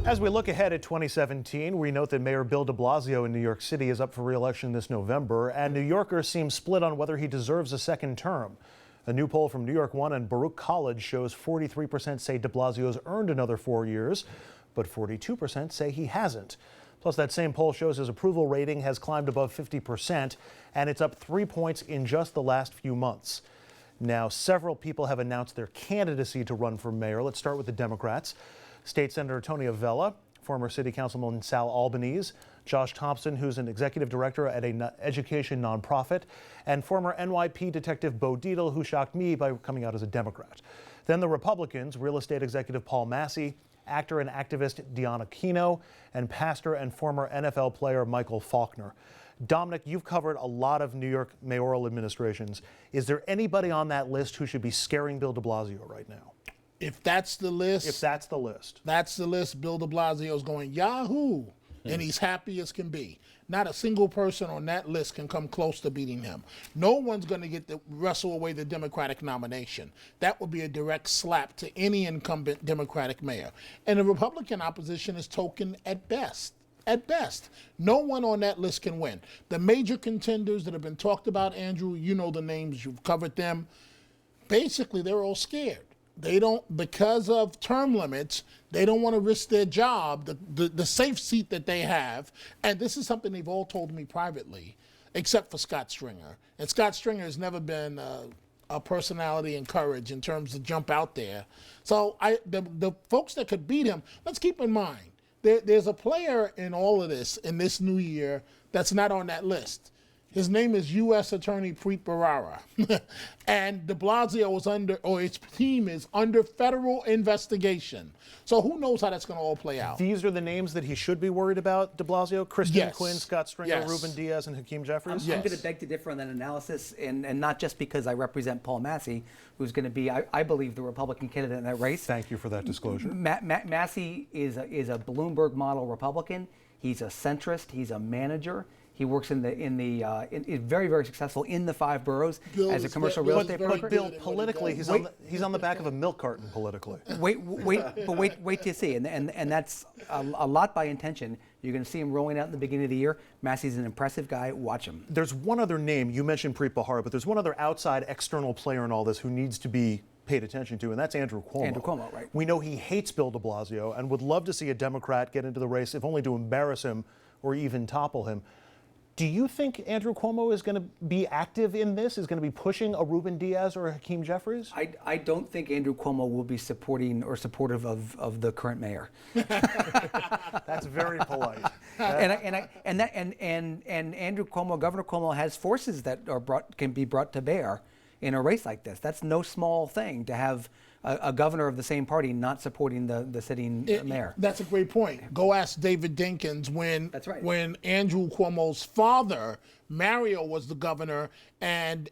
As we look ahead at 2017, we note that Mayor Bill de Blasio in New York City is up for re-election this November, and New Yorkers seem split on whether he deserves a second term. A new poll from New York One and Baruch College shows 43% say de Blasio's earned another 4 years, but 42% say he hasn't. Plus, that same poll shows his approval rating has climbed above 50%, and it's up 3 points in just the last few months. Now, several people have announced their candidacy to run for mayor. Let's start with the Democrats. State Senator Tony Avella, former City Councilman Sal Albanese, Josh Thompson, who's an executive director at an education nonprofit, and former NYP detective Bo Dietl, who shocked me by coming out as a Democrat. Then the Republicans, real estate executive Paul Massey, actor and activist Deanna Keno, and pastor and former NFL player Michael Faulkner. Dominic, you've covered a lot of New York mayoral administrations. Is there anybody on that list who should be scaring Bill de Blasio right now? If that's the list, that's the list. Bill de Blasio is going Yahoo, and he's happy as can be. Not a single person on that list can come close to beating him. No one's going to get to wrestle away the Democratic nomination. That would be a direct slap to any incumbent Democratic mayor. And the Republican opposition is token at best. At best, no one on that list can win. The major contenders that have been talked about, Andrew, you know the names, you've covered them. Basically, they're all scared. They don't, because of term limits, they don't want to risk their job, the safe seat that they have. And this is something they've all told me privately, except for Scott Stringer. And Scott Stringer has never been a personality and courage in terms of jump out there. So the folks that could beat him, let's keep in mind, there's a player in all of this, in this new year, that's not on that list. His name is U.S. Attorney Preet Bharara. And de Blasio is under, or his team is under federal investigation. So who knows how that's going to all play out. These are the names that he should be worried about, de Blasio? Christie Quinn, Scott Stringer, Ruben Diaz, and Hakeem Jeffries? I'm going to beg to differ on that analysis, and not just because I represent Paul Massey, who's going to be, I believe, the Republican candidate in that race. Thank you for that disclosure. Massey is a Bloomberg model Republican. He's a centrist. He's a manager. He works is very, very successful in the 5 boroughs as a commercial real estate broker. But Bill, politically, he's on the back of a milk carton politically. Wait till you see, and that's a lot by intention. You're going to see him rolling out in the beginning of the year. Massey's an impressive guy. Watch him. There's one other name. You mentioned Preet Bharara, but there's one other outside external player in all this who needs to be paid attention to, and that's Andrew Cuomo. Andrew Cuomo, right. We know he hates Bill de Blasio and would love to see a Democrat get into the race, if only to embarrass him or even topple him. Do you think Andrew Cuomo is going to be active in this, is going to be pushing a Ruben Diaz or a Hakeem Jeffries? I don't think Andrew Cuomo will be supporting or supportive of the current mayor. That's very polite. And Andrew Cuomo, Governor Cuomo, has forces that can be brought to bear in a race like this. That's no small thing to have a governor of the same party not supporting the sitting mayor. That's a great point. Go ask David Dinkins when Andrew Cuomo's father, Mario, was the governor and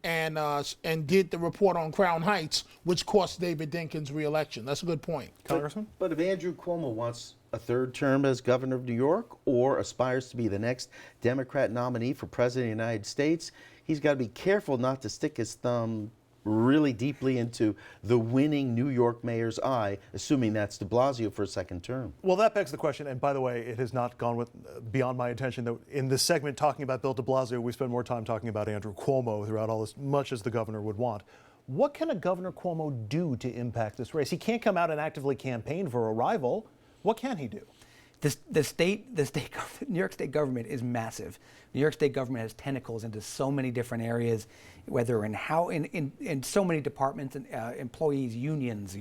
did the report on Crown Heights, which cost David Dinkins re-election. That's a good point. Congressman? But if Andrew Cuomo wants a 3rd term as governor of New York or aspires to be the next Democrat nominee for president of the United States, he's got to be careful not to stick his thumb really deeply into the winning New York mayor's eye, assuming that's de Blasio for a 2nd term. Well, that begs the question, and by the way, it has not gone beyond my intention that in this segment talking about Bill de Blasio, we spend more time talking about Andrew Cuomo throughout all this, much as the governor would want. What can a Governor Cuomo do to impact this race? He can't come out and actively campaign for a rival. What can he do? New York State government is massive. New York State government has tentacles into so many different areas, whether in so many departments and employees, unions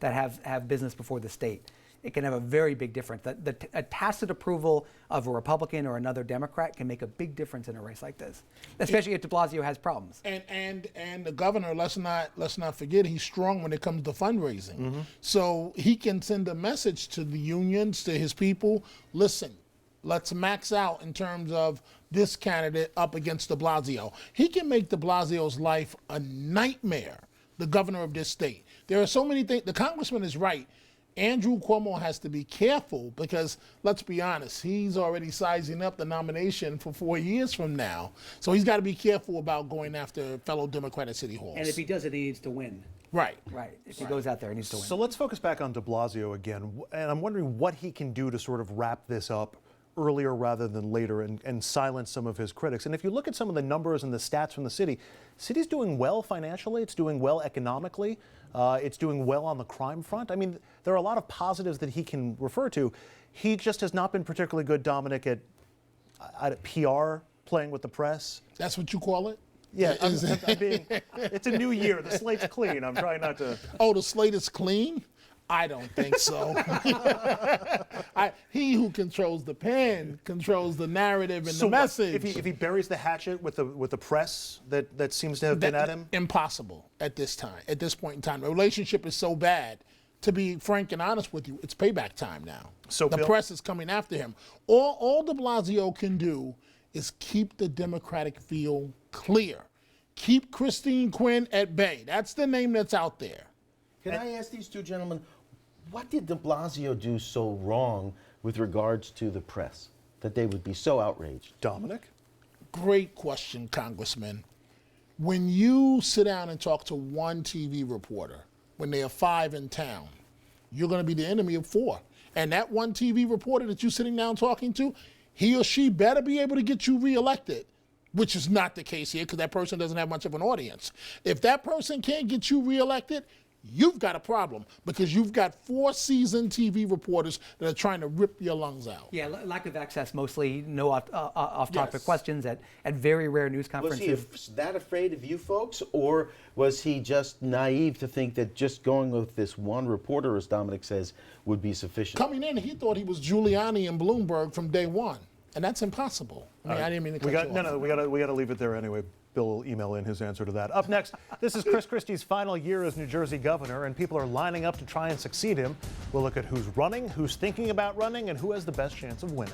that have business before the state. It can have a very big difference. A tacit approval of a Republican or another Democrat can make a big difference in a race like this, especially if de Blasio has problems. And the governor, let's not forget, he's strong when it comes to fundraising. Mm-hmm. So he can send a message to the unions, to his people. Listen, let's max out in terms of this candidate up against de Blasio. He can make de Blasio's life a nightmare, the governor of this state. There are so many things. The congressman is right. Andrew Cuomo has to be careful because, let's be honest, he's already sizing up the nomination for 4 years from now. So he's got to be careful about going after fellow Democrat at City Halls. And if he does it, he needs to win. Right. Right. If he goes out there, he needs to win. So let's focus back on de Blasio again. And I'm wondering what he can do to sort of wrap this up earlier rather than later and silence some of his critics. And if you look at some of the numbers and the stats from the city's doing well financially, it's doing well economically, it's doing well on the crime front. I mean, there are a lot of positives that he can refer to. He just has not been particularly good, Dominic, at PR, playing with the press. That's what you call it? Yeah, it's a new year. The slate's clean. I'm trying not to. Oh, the slate is clean? I don't think so. He who controls the pen controls the narrative and the message. If he buries the hatchet with the press that seems to have been at him? Impossible at this time, at this point in time. The relationship is so bad. To be frank and honest with you, it's payback time now. So the press is coming after him. All de Blasio can do is keep the Democratic field clear. Keep Christine Quinn at bay. That's the name that's out there. Can I ask these two gentlemen, what did de Blasio do so wrong with regards to the press that they would be so outraged? Dominic? Great question, Congressman. When you sit down and talk to one TV reporter, when there are 5 in town, you're going to be the enemy of 4. And that one TV reporter that you're sitting down talking to, he or she better be able to get you reelected, which is not the case here because that person doesn't have much of an audience. If that person can't get you reelected, you've got a problem because you've got 4 seasoned TV reporters that are trying to rip your lungs out. Yeah, lack of access, mostly no off-topic Yes. questions at very rare news Was conferences. he that afraid of you folks, or was he just naive to think that just going with this one reporter, as Dominic says, would be sufficient? Coming in, he thought he was Giuliani and Bloomberg from day one, and that's impossible. I mean, I didn't mean to cut you off. We got to leave it there anyway. Bill will email in his answer to that. Up next, this is Chris Christie's final year as New Jersey governor, and people are lining up to try and succeed him. We'll look at who's running, who's thinking about running, and who has the best chance of winning.